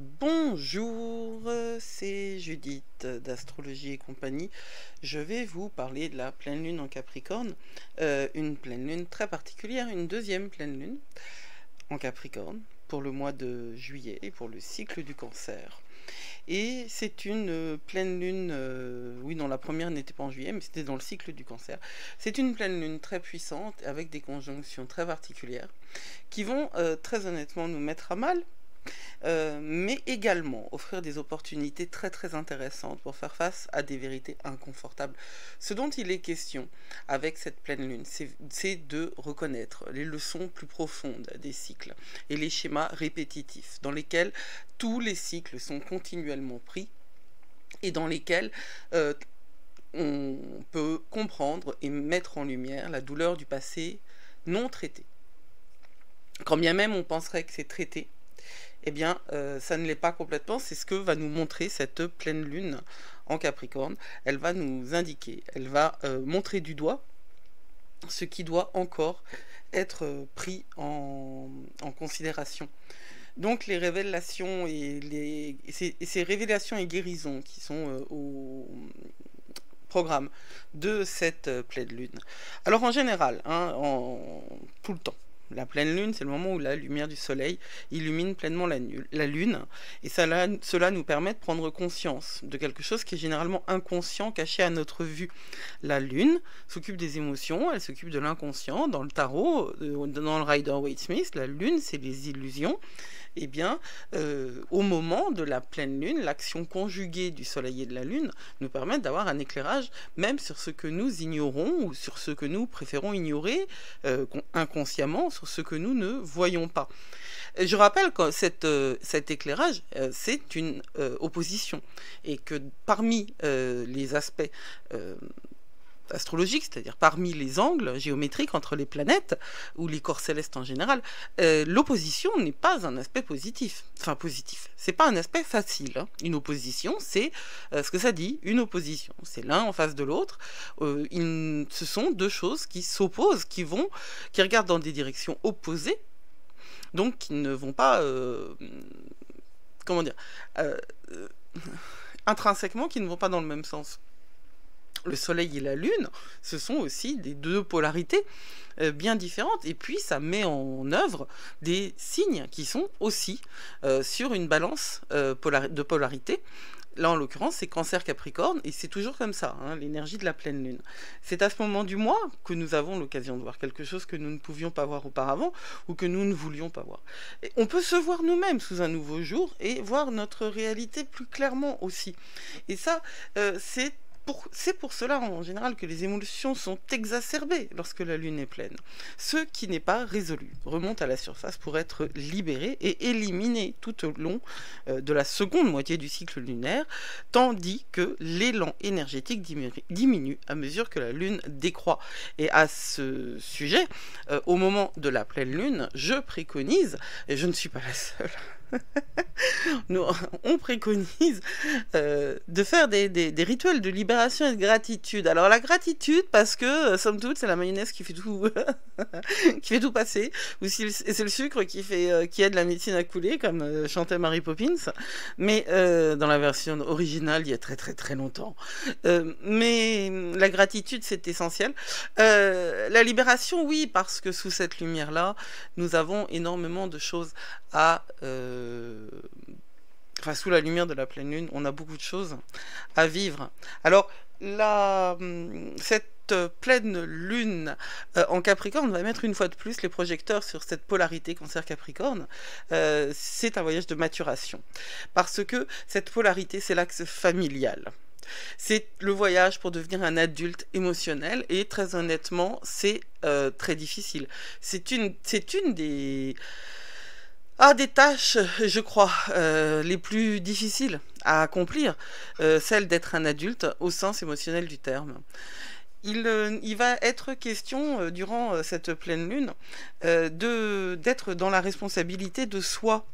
Bonjour, c'est Judith d'Astrologie et compagnie. Je vais vous parler de la pleine lune en Capricorne, une pleine lune très particulière, une deuxième pleine lune en Capricorne pour le mois de juillet et pour le cycle du Cancer. Et c'est une pleine lune, oui non la première n'était pas en juillet mais c'était dans le cycle du Cancer. C'est une pleine lune très puissante avec des conjonctions très particulières qui vont très honnêtement nous mettre à mal. Mais également offrir des opportunités très très intéressantes pour faire face à des vérités inconfortables. Ce dont il est question avec cette pleine lune, c'est de reconnaître les leçons plus profondes des cycles et les schémas répétitifs dans lesquels tous les cycles sont continuellement pris et dans lesquels on peut comprendre et mettre en lumière la douleur du passé non traité. Quand bien même on penserait que c'est traité, eh bien, ça ne l'est pas complètement. C'est ce que va nous montrer cette pleine lune en Capricorne. Elle va nous indiquer, elle va montrer du doigt ce qui doit encore être pris en considération. Donc les révélations et ces révélations et guérisons qui sont au programme de cette pleine lune. Alors en général, tout le temps, la pleine lune, c'est le moment où la lumière du soleil illumine pleinement la lune, et cela nous permet de prendre conscience de quelque chose qui est généralement inconscient, caché à notre vue. La lune s'occupe des émotions, elle s'occupe de l'inconscient. Dans le tarot, dans le Rider-Waite-Smith, la lune, c'est les illusions. Eh bien, au moment de la pleine lune, l'action conjuguée du soleil et de la lune nous permet d'avoir un éclairage même sur ce que nous ignorons ou sur ce que nous préférons ignorer inconsciemment, sur ce que nous ne voyons pas. Je rappelle que cet éclairage, c'est une opposition et que parmi les aspects astrologique, c'est-à-dire parmi les angles géométriques entre les planètes ou les corps célestes en général, l'opposition n'est pas un aspect positif. Enfin positif, c'est pas un aspect facile. Hein. Une opposition, c'est ce que ça dit, une opposition. C'est l'un en face de l'autre. Ce sont deux choses qui s'opposent, qui regardent dans des directions opposées, donc qui ne vont pas, comment dire, intrinsèquement, qui ne vont pas dans le même sens. Le soleil et la lune, ce sont aussi des deux polarités bien différentes. Et puis, ça met en œuvre des signes qui sont aussi sur une balance de polarité. Là, en l'occurrence, c'est Cancer-Capricorne, et c'est toujours comme ça, hein, l'énergie de la pleine lune. C'est à ce moment du mois que nous avons l'occasion de voir quelque chose que nous ne pouvions pas voir auparavant, ou que nous ne voulions pas voir. Et on peut se voir nous-mêmes sous un nouveau jour, et voir notre réalité plus clairement aussi. Et ça, c'est pour cela, en général, que les émotions sont exacerbées lorsque la lune est pleine. Ce qui n'est pas résolu remonte à la surface pour être libéré et éliminé tout au long de la seconde moitié du cycle lunaire, tandis que l'élan énergétique diminue à mesure que la lune décroît. Et à ce sujet, au moment de la pleine lune, je préconise, et je ne suis pas la seule, on préconise de faire des rituels de libération et de gratitude. Alors la gratitude, parce que somme toute c'est la mayonnaise qui fait tout qui fait tout passer, ou si c'est le sucre qui aide la médecine à couler, comme chantait Mary Poppins, mais dans la version originale il y a très très très longtemps. Mais la gratitude c'est essentiel. La libération, oui, parce que sous cette lumière là nous avons énormément de choses à sous la lumière de la pleine lune, on a beaucoup de choses à vivre. Alors, cette pleine lune en Capricorne va mettre une fois de plus les projecteurs sur cette polarité Cancer-Capricorne. C'est un voyage de maturation. Parce que cette polarité, c'est l'axe familial. C'est le voyage pour devenir un adulte émotionnel, et très honnêtement, c'est très difficile. C'est une des tâches, je crois, les plus difficiles à accomplir, celle d'être un adulte au sens émotionnel du terme. Il va être question, durant cette pleine lune, d'être dans la responsabilité de soi.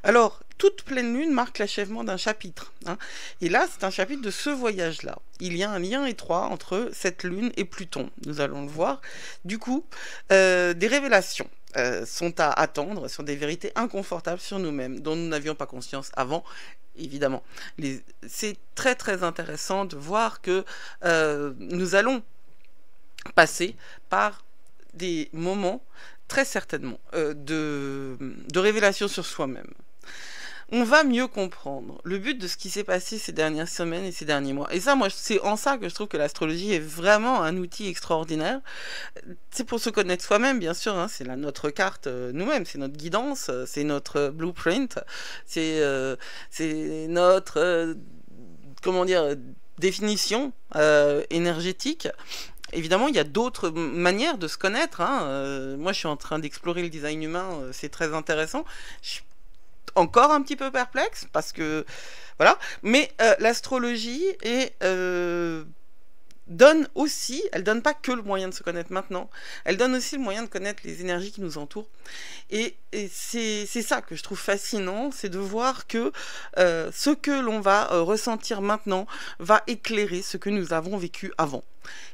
Alors, toute pleine lune marque l'achèvement d'un chapitre. Hein, et là, c'est un chapitre de ce voyage-là. Il y a un lien étroit entre cette lune et Pluton. Nous allons le voir. Du coup, des révélations sont à attendre sur des vérités inconfortables sur nous-mêmes, dont nous n'avions pas conscience avant, évidemment. C'est très très intéressant de voir que nous allons passer par des moments, très certainement, de révélation sur soi-même. On va mieux comprendre le but de ce qui s'est passé ces dernières semaines et ces derniers mois. Et ça, moi, c'est en ça que je trouve que l'astrologie est vraiment un outil extraordinaire. C'est pour se connaître soi-même, bien sûr, hein, c'est notre carte nous-mêmes, c'est notre guidance, c'est notre blueprint, c'est notre, comment dire, définition énergétique. Évidemment, il y a d'autres manières de se connaître. Hein. Moi, je suis en train d'explorer le design humain, c'est très intéressant. Je suis encore un petit peu perplexe parce que voilà, mais l'astrologie donne aussi, elle donne pas que le moyen de se connaître maintenant, elle donne aussi le moyen de connaître les énergies qui nous entourent. Et c'est ça que je trouve fascinant, c'est de voir que ce que l'on va ressentir maintenant va éclairer ce que nous avons vécu avant.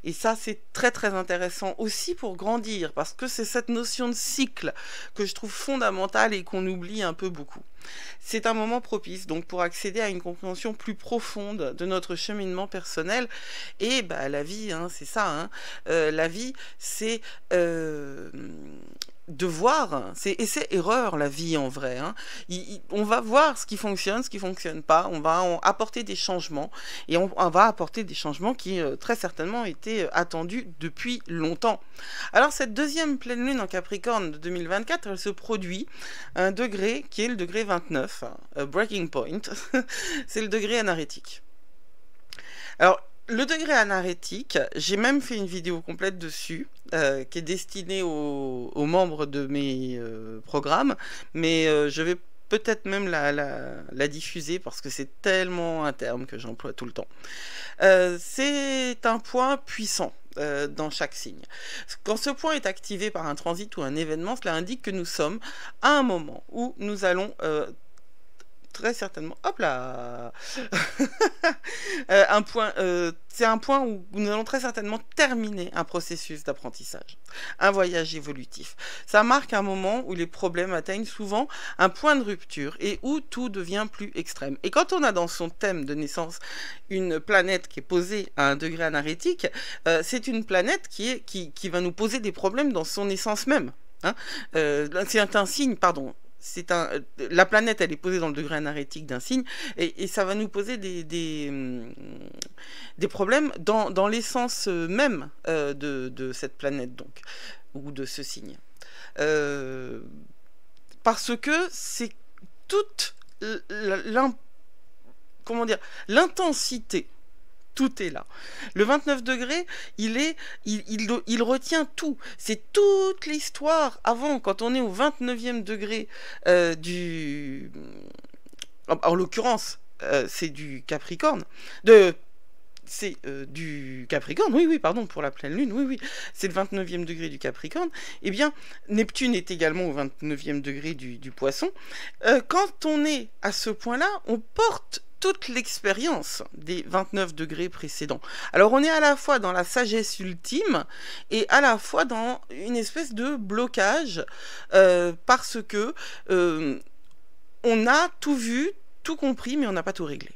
Et ça, c'est très très intéressant aussi pour grandir, parce que c'est cette notion de cycle que je trouve fondamentale et qu'on oublie un peu beaucoup. C'est un moment propice donc pour accéder à une compréhension plus profonde de notre cheminement personnel. Et bah, la vie, hein, c'est ça. Hein. La vie, c'est de voir, c'est essai-erreur la vie en vrai. Hein. On va voir ce qui fonctionne pas, on va apporter des changements, et on va apporter des changements qui très certainement étaient attendus depuis longtemps. Alors cette deuxième pleine lune en Capricorne de 2024, elle se produit à un degré qui est le degré 29, breaking point, c'est le degré anarétique. Alors, le degré anarétique, j'ai même fait une vidéo complète dessus, qui est destinée aux membres de mes programmes, mais je vais peut-être même la diffuser parce que c'est tellement un terme que j'emploie tout le temps. C'est un point puissant dans chaque signe. Quand ce point est activé par un transit ou un événement, cela indique que nous sommes à un moment où nous allons très certainement, hop là, c'est un point où nous allons très certainement terminer un processus d'apprentissage, un voyage évolutif. Ça marque un moment où les problèmes atteignent souvent un point de rupture et où tout devient plus extrême. Et quand on a dans son thème de naissance une planète qui est posée à un degré anarétique, c'est une planète qui va nous poser des problèmes dans son essence même. Hein. C'est un signe, pardon. La planète, elle est posée dans le degré anarétique d'un signe, et ça va nous poser des problèmes dans l'essence même de cette planète, donc, ou de ce signe. Parce que c'est toute l'intensité. Tout est là. Le 29 degrés, il retient tout. C'est toute l'histoire avant, quand on est au 29e degré en l'occurrence, c'est du Capricorne. C'est du Capricorne, oui, pardon, pour la pleine lune, oui, c'est le 29e degré du Capricorne. Eh bien, Neptune est également au 29e degré du Poisson. Quand on est à ce point-là, on porte toute l'expérience des 29 degrés précédents. Alors on est à la fois dans la sagesse ultime et à la fois dans une espèce de blocage parce que on a tout vu, tout compris, mais on n'a pas tout réglé.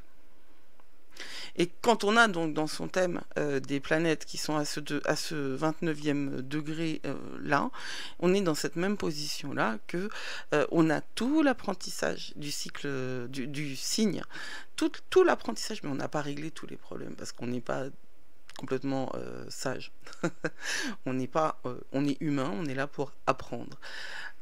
Et quand on a donc dans son thème des planètes qui sont à ce 29e degré là, on est dans cette même position là que on a tout l'apprentissage du cycle du signe, tout l'apprentissage, mais on n'a pas réglé tous les problèmes parce qu'on n'est pas complètement sage. On est humain, on est là pour apprendre.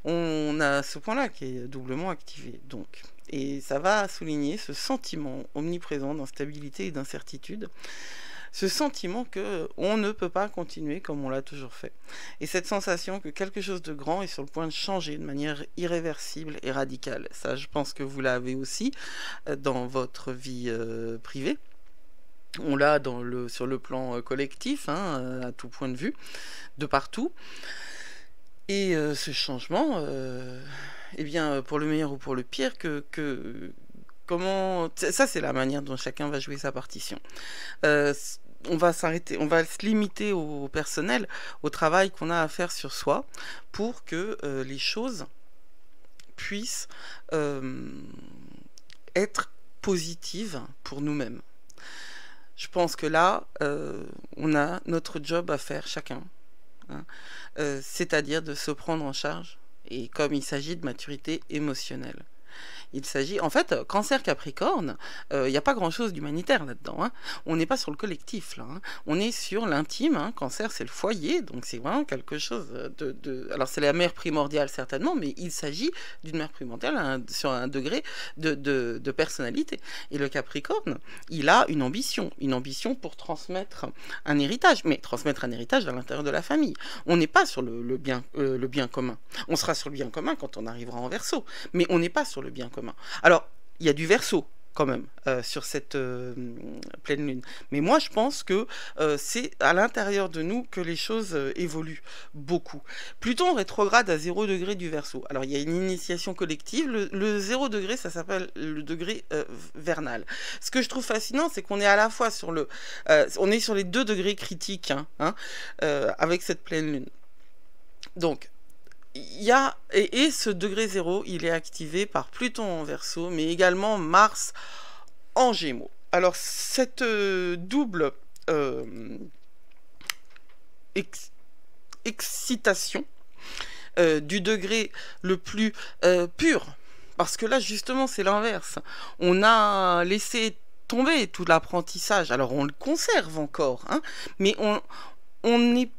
On a ce point-là qui est doublement activé, donc. Et ça va souligner ce sentiment omniprésent d'instabilité et d'incertitude, ce sentiment que on ne peut pas continuer comme on l'a toujours fait. Et cette sensation que quelque chose de grand est sur le point de changer de manière irréversible et radicale. Ça, je pense que vous l'avez aussi dans votre vie privée. On l'a sur le plan collectif, hein, à tout point de vue, de partout. Et ce changement, eh bien, pour le meilleur ou pour le pire, comment... Ça, c'est la manière dont chacun va jouer sa partition. on va s'arrêter, on va se limiter au personnel, au travail qu'on a à faire sur soi, pour que les choses puissent être positives pour nous-mêmes. Je pense que là, on a notre job à faire chacun, hein, c'est-à-dire de se prendre en charge, et comme il s'agit de maturité émotionnelle. Il s'agit, en fait, Cancer Capricorne, il n'y a pas grand-chose d'humanitaire là-dedans, hein. On n'est pas sur le collectif, là, hein. On est sur l'intime, hein. Cancer, c'est le foyer, donc c'est vraiment quelque chose Alors, c'est la mère primordiale, certainement, mais il s'agit d'une mère primordiale sur un degré de personnalité. Et le Capricorne, il a une ambition pour transmettre un héritage, mais transmettre un héritage à l'intérieur de la famille. On n'est pas sur le bien commun. On sera sur le bien commun quand on arrivera en Verseau, mais on n'est pas sur le bien commun. Alors, il y a du Verseau quand même sur cette pleine lune. Mais moi, je pense que c'est à l'intérieur de nous que les choses évoluent beaucoup. Pluton rétrograde à 0 degré du Verseau. Alors, il y a une initiation collective. Le 0 degré, ça s'appelle le degré vernal. Ce que je trouve fascinant, c'est qu'on est à la fois sur on est sur les 2 degrés critiques, avec cette pleine lune. Donc, il y a, et ce degré 0, il est activé par Pluton en Verseau, mais également Mars en Gémeaux. Alors, cette double excitation du degré le plus pur, parce que là, justement, c'est l'inverse. On a laissé tomber tout l'apprentissage. Alors, on le conserve encore, hein, mais on est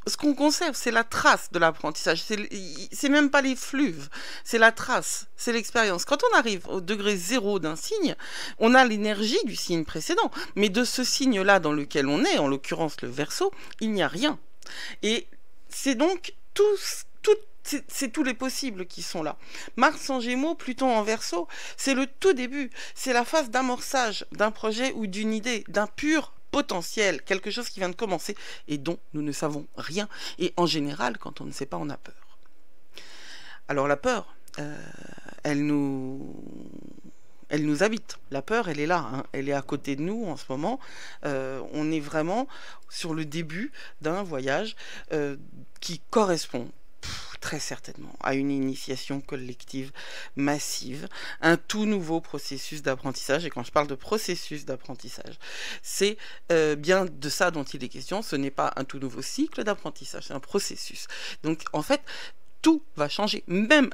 ce qu'on conserve, c'est la trace de l'apprentissage. C'est même pas les fleuves, c'est la trace, c'est l'expérience. Quand on arrive au degré 0 d'un signe, on a l'énergie du signe précédent. Mais de ce signe-là dans lequel on est, en l'occurrence le Verseau, il n'y a rien. Et c'est donc c'est tous les possibles qui sont là. Mars en Gémeaux, Pluton en Verseau, c'est le tout début. C'est la phase d'amorçage d'un projet ou d'une idée, d'un pur potentiel, quelque chose qui vient de commencer et dont nous ne savons rien. Et en général, quand on ne sait pas, on a peur. Alors la peur, elle nous habite. La peur, elle est là, hein. Elle est à côté de nous en ce moment. On est vraiment sur le début d'un voyage qui correspond très certainement à une initiation collective massive, un tout nouveau processus d'apprentissage. Et quand je parle de processus d'apprentissage, c'est bien de ça dont il est question. Ce n'est pas un tout nouveau cycle d'apprentissage, c'est un processus. Donc en fait, tout va changer. Même,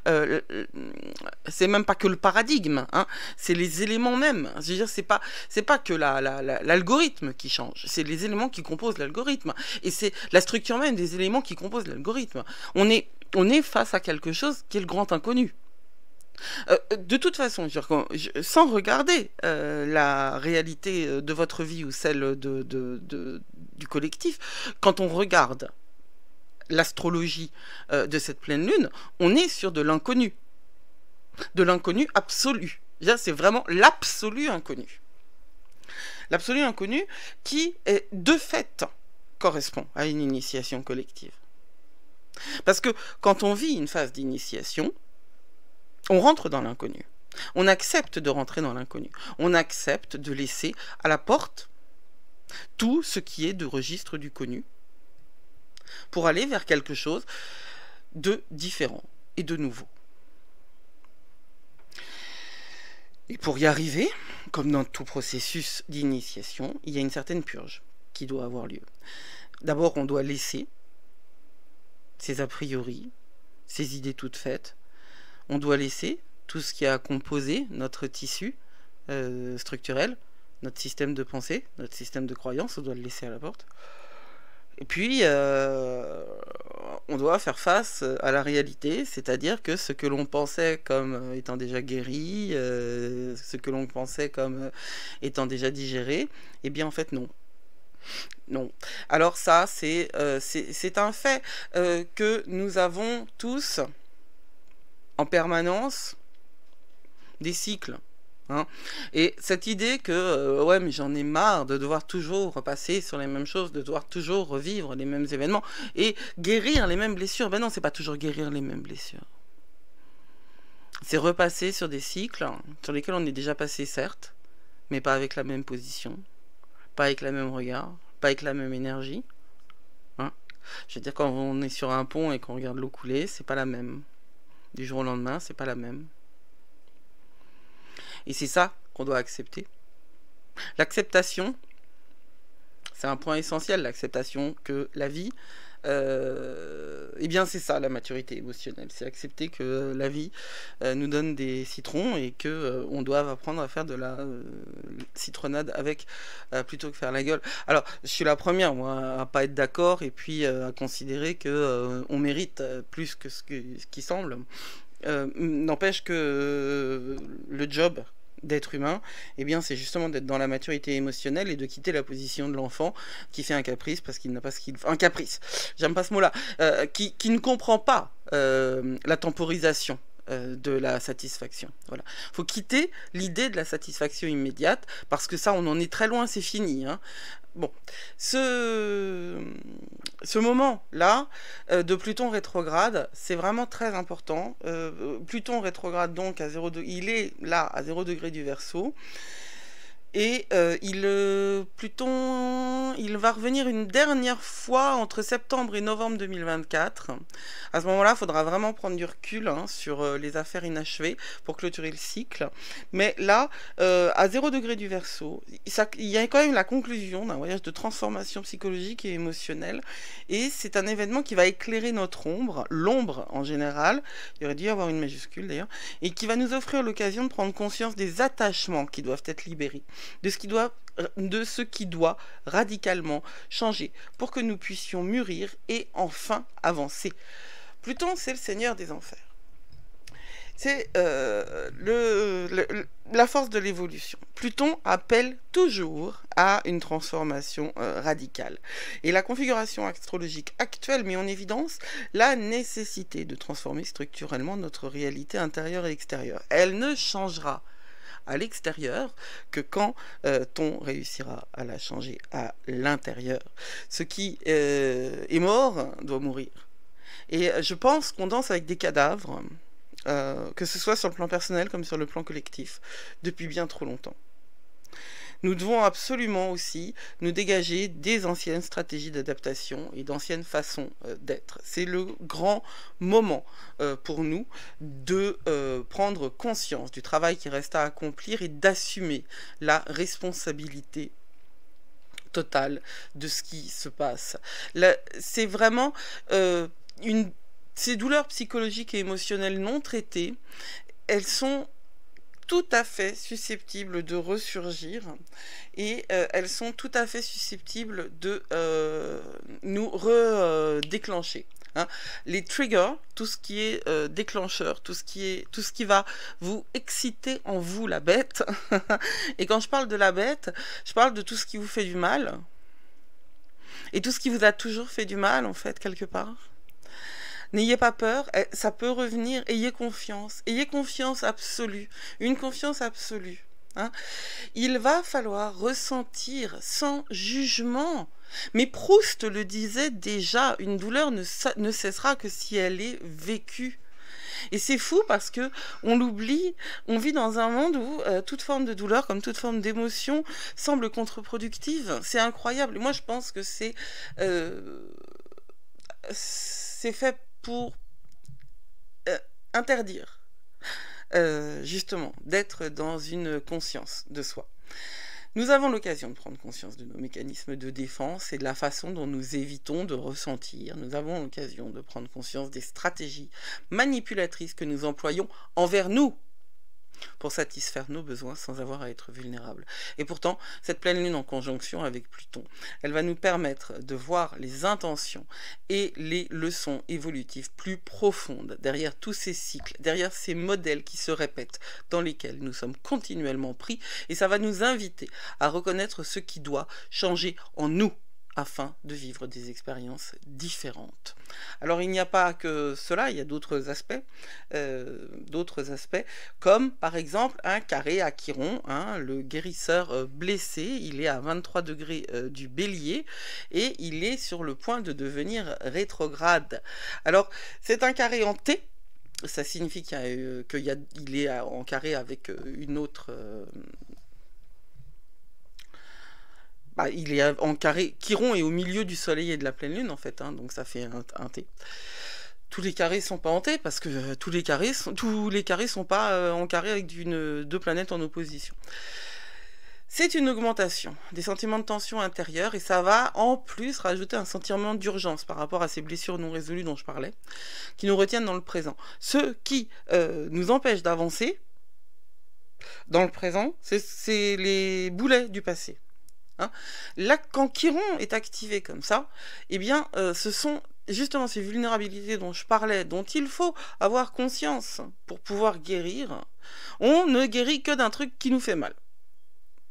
c'est même pas que le paradigme, hein, c'est les éléments mêmes. Je veux dire, c'est pas que l'algorithme qui change, c'est les éléments qui composent l'algorithme. Et c'est la structure même des éléments qui composent l'algorithme. On est face à quelque chose qui est le grand inconnu. De toute façon, sans regarder la réalité de votre vie ou celle du collectif, quand on regarde l'astrologie de cette pleine lune, on est sur de l'inconnu absolu. C'est vraiment l'absolu inconnu. L'absolu inconnu qui, de fait, correspond à une initiation collective. Parce que quand on vit une phase d'initiation, on rentre dans l'inconnu. On accepte de rentrer dans l'inconnu. On accepte de laisser à la porte tout ce qui est de registre du connu pour aller vers quelque chose de différent et de nouveau. Et pour y arriver, comme dans tout processus d'initiation, il y a une certaine purge qui doit avoir lieu. D'abord, on doit laisser ses a priori, ses idées toutes faites. On doit laisser tout ce qui a composé notre tissu structurel, notre système de pensée, notre système de croyance, on doit le laisser à la porte. Et puis, on doit faire face à la réalité, c'est-à-dire que ce que l'on pensait comme étant déjà guéri, ce que l'on pensait comme étant déjà digéré, eh bien en fait non. Non. Alors ça, c'est un fait que nous avons tous en permanence des cycles. Hein. Et cette idée que ouais, mais j'en ai marre de devoir toujours repasser sur les mêmes choses, de devoir toujours revivre les mêmes événements et guérir les mêmes blessures. Ben non, c'est pas toujours guérir les mêmes blessures. C'est repasser sur des cycles sur lesquels on est déjà passé, certes, mais pas avec la même position, pas avec la même regard, pas avec la même énergie. Hein. Je veux dire, quand on est sur un pont et qu'on regarde l'eau couler, c'est pas la même. Du jour au lendemain, c'est pas la même. Et c'est ça qu'on doit accepter. L'acceptation, c'est un point essentiel, l'acceptation que la vie, eh bien c'est ça la maturité émotionnelle, c'est accepter que la vie nous donne des citrons et que on doit apprendre à faire de la citronnade avec plutôt que faire la gueule. Alors je suis la première moi à pas être d'accord et puis à considérer que on mérite plus que ce qui semble. N'empêche que le job d'être humain, eh bien c'est justement d'être dans la maturité émotionnelle et de quitter la position de l'enfant qui fait un caprice parce qu'il n'a pas ce qu'il faut. Un caprice, j'aime pas ce mot-là, qui ne comprend pas la temporisation de la satisfaction. Voilà. Faut quitter l'idée de la satisfaction immédiate parce que ça, on en est très loin, c'est fini. Hein. Bon, ce moment-là de Pluton rétrograde, c'est vraiment très important. Pluton rétrograde donc à 0 degré, il est là à 0 degré du Verseau. Et Pluton, il va revenir une dernière fois entre septembre et novembre 2024. À ce moment-là, il faudra vraiment prendre du recul hein, sur les affaires inachevées pour clôturer le cycle. Mais là, à 0 degré du Verseau, il y a quand même la conclusion d'un voyage de transformation psychologique et émotionnelle. Et c'est un événement qui va éclairer notre ombre, l'ombre en général, il aurait dû y avoir une majuscule d'ailleurs, et qui va nous offrir l'occasion de prendre conscience des attachements qui doivent être libérés. De ce qui doit radicalement changer pour que nous puissions mûrir et enfin avancer. Pluton, c'est le seigneur des enfers. C'est la force de l'évolution. Pluton appelle toujours à une transformation radicale. Et la configuration astrologique actuelle met en évidence la nécessité de transformer structurellement notre réalité intérieure et extérieure. Elle ne changera à l'extérieur que quand on réussira à la changer à l'intérieur. Ce qui est mort doit mourir. Et je pense qu'on danse avec des cadavres, que ce soit sur le plan personnel comme sur le plan collectif, depuis bien trop longtemps. Nous devons absolument aussi nous dégager des anciennes stratégies d'adaptation et d'anciennes façons d'être. C'est le grand moment pour nous de prendre conscience du travail qui reste à accomplir et d'assumer la responsabilité totale de ce qui se passe. C'est vraiment ces douleurs psychologiques et émotionnelles non traitées, elles sont tout à fait susceptibles de ressurgir et elles sont tout à fait susceptibles de nous redéclencher. Hein. Les triggers, tout ce qui est déclencheur, tout ce qui va vous exciter en vous, la bête. Et quand je parle de la bête, je parle de tout ce qui vous fait du mal et tout ce qui vous a toujours fait du mal, en fait, quelque part. N'ayez pas peur, ça peut revenir, ayez confiance absolue, une confiance absolue. Hein. Il va falloir ressentir sans jugement. Mais Proust le disait déjà, une douleur ne cessera que si elle est vécue. Et c'est fou parce que on l'oublie, on vit dans un monde où toute forme de douleur, comme toute forme d'émotion, semble contre-productive. C'est incroyable. Et moi, je pense que c'est fait pour interdire justement d'être dans une conscience de soi. Nous avons l'occasion de prendre conscience de nos mécanismes de défense et de la façon dont nous évitons de ressentir. Nous avons l'occasion de prendre conscience des stratégies manipulatrices que nous employons envers nous pour satisfaire nos besoins sans avoir à être vulnérables. Et pourtant, cette pleine lune en conjonction avec Pluton, elle va nous permettre de voir les intentions et les leçons évolutives plus profondes derrière tous ces cycles, derrière ces modèles qui se répètent, dans lesquels nous sommes continuellement pris, et ça va nous inviter à reconnaître ce qui doit changer en nous, afin de vivre des expériences différentes. Alors il n'y a pas que cela, il y a d'autres aspects, comme par exemple un carré à Chiron, hein, le guérisseur blessé, il est à 23 degrés du Bélier et il est sur le point de devenir rétrograde. Alors c'est un carré en T, ça signifie qu'il est en carré avec une autre Bah, il est en carré. Chiron est au milieu du soleil et de la pleine lune, en fait, hein, donc ça fait un T. Tous les carrés sont pas en T, parce que tous les carrés sont pas en carré avec deux planètes en opposition. C'est une augmentation des sentiments de tension intérieure, et ça va en plus rajouter un sentiment d'urgence par rapport à ces blessures non résolues dont je parlais, qui nous retiennent dans le présent. Ce qui nous empêche d'avancer dans le présent, c'est les boulets du passé. Hein. Là, quand Chiron est activé comme ça, eh bien, ce sont justement ces vulnérabilités dont je parlais, dont il faut avoir conscience pour pouvoir guérir. On ne guérit que d'un truc qui nous fait mal.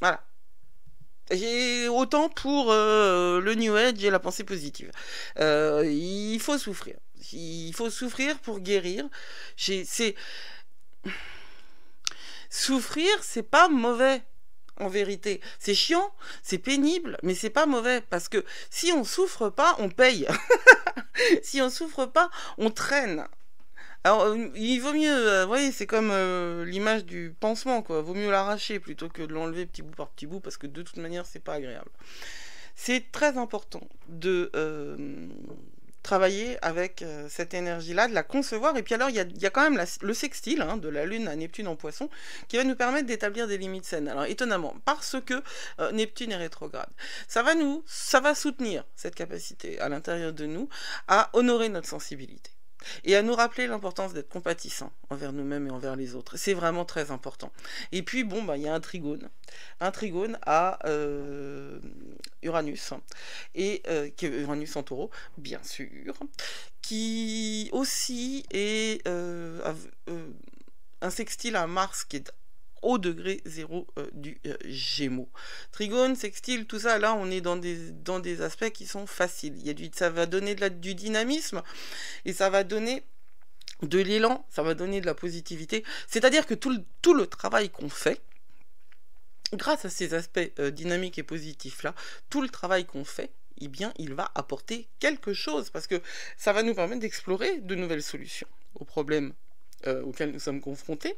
Voilà. Et autant pour le New Age et la pensée positive. Il faut souffrir. Il faut souffrir pour guérir. Souffrir, c'est pas mauvais. En vérité, c'est chiant, c'est pénible, mais c'est pas mauvais, parce que si on souffre pas, on paye. Si on souffre pas, on traîne. Alors, il vaut mieux, vous voyez, c'est comme l'image du pansement, quoi. Vaut mieux l'arracher plutôt que de l'enlever petit bout par petit bout, parce que de toute manière, c'est pas agréable. C'est très important de travailler avec cette énergie-là, de la concevoir. Et puis alors, il y a quand même le sextile hein, de la Lune à Neptune en Poisson qui va nous permettre d'établir des limites saines. Alors, étonnamment, parce que Neptune est rétrograde. Ça va soutenir cette capacité à l'intérieur de nous à honorer notre sensibilité. Et à nous rappeler l'importance d'être compatissant envers nous-mêmes et envers les autres. C'est vraiment très important. Et puis, bon, bah, il y a un trigone à Uranus, et qui est Uranus en taureau, bien sûr, qui aussi est un sextile à Mars qui est au degré 0 du Gémeaux. Trigone, sextile, tout ça, là, on est dans des aspects qui sont faciles. Ça va donner du dynamisme, et ça va donner de l'élan, ça va donner de la positivité. C'est-à-dire que tout le travail qu'on fait, grâce à ces aspects dynamiques et positifs-là, tout le travail qu'on fait, eh bien, il va apporter quelque chose, parce que ça va nous permettre d'explorer de nouvelles solutions aux problèmes auxquels nous sommes confrontés.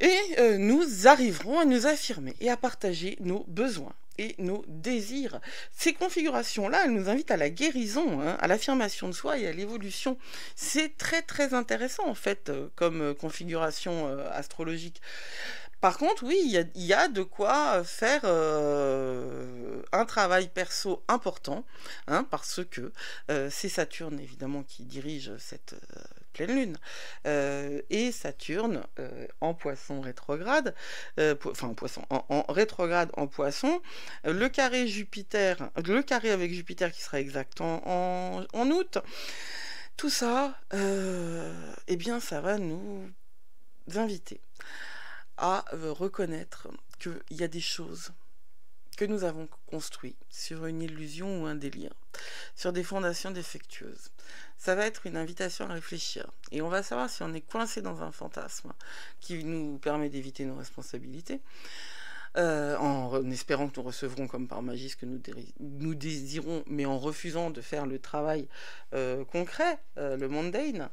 Et nous arriverons à nous affirmer et à partager nos besoins et nos désirs. Ces configurations-là, elles nous invitent à la guérison, hein, à l'affirmation de soi et à l'évolution. C'est très très intéressant en fait comme configuration astrologique. Par contre, oui, il y a de quoi faire un travail perso important, hein, parce que c'est Saturne, évidemment, qui dirige cette pleine lune. Et Saturne, en poisson rétrograde, en rétrograde en poisson, le carré avec Jupiter qui sera exact en août, tout ça, eh bien, ça va nous inviter à reconnaître qu'il y a des choses que nous avons construites sur une illusion ou un délire, sur des fondations défectueuses. Ça va être une invitation à réfléchir. Et on va savoir si on est coincé dans un fantasme qui nous permet d'éviter nos responsabilités, en espérant que nous recevrons comme par magie ce que nous désirons, mais en refusant de faire le travail concret, le mundane,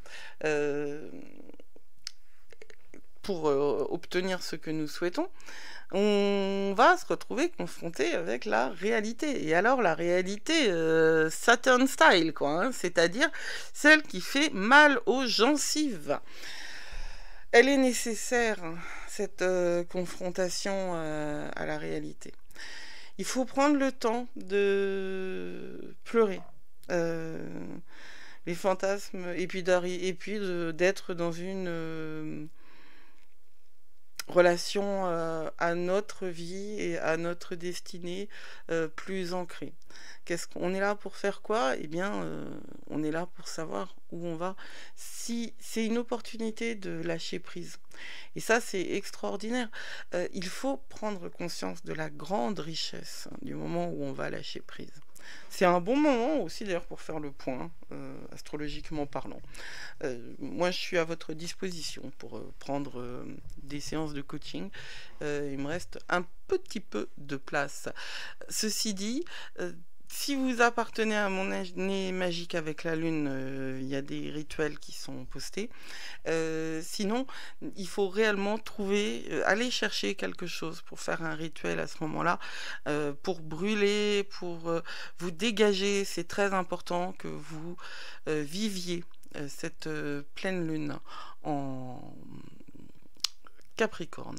pour obtenir ce que nous souhaitons, on va se retrouver confronté avec la réalité. Et alors la réalité Saturn style, quoi, hein, c'est-à-dire celle qui fait mal aux gencives. Elle est nécessaire, cette confrontation à la réalité. Il faut prendre le temps de pleurer les fantasmes, et puis d'être dans une relation à notre vie et à notre destinée plus ancrée. On est là pour faire quoi? Eh bien, on est là pour savoir où on va. Si c'est une opportunité de lâcher prise. Et ça, c'est extraordinaire. Il faut prendre conscience de la grande richesse du moment où on va lâcher prise. C'est un bon moment aussi d'ailleurs pour faire le point, astrologiquement parlant. Moi je suis à votre disposition pour prendre des séances de coaching. Il me reste un petit peu de place. Ceci dit, Si vous appartenez à mon année magique avec la lune, il y a des rituels qui sont postés. Sinon, il faut réellement trouver, aller chercher quelque chose pour faire un rituel à ce moment-là, pour brûler, pour vous dégager. C'est très important que vous viviez cette pleine lune en Capricorne,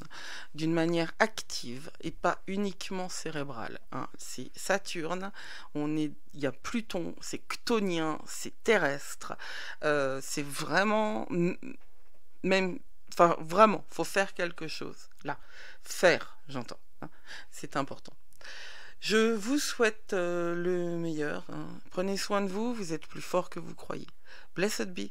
d'une manière active et pas uniquement cérébrale, hein. C'est Saturne, il y a Pluton, c'est chtonien, c'est terrestre, c'est vraiment, même, enfin vraiment, faut faire quelque chose, là, faire, j'entends, hein. C'est important. Je vous souhaite le meilleur, hein. Prenez soin de vous, vous êtes plus fort que vous croyez. Blessed be.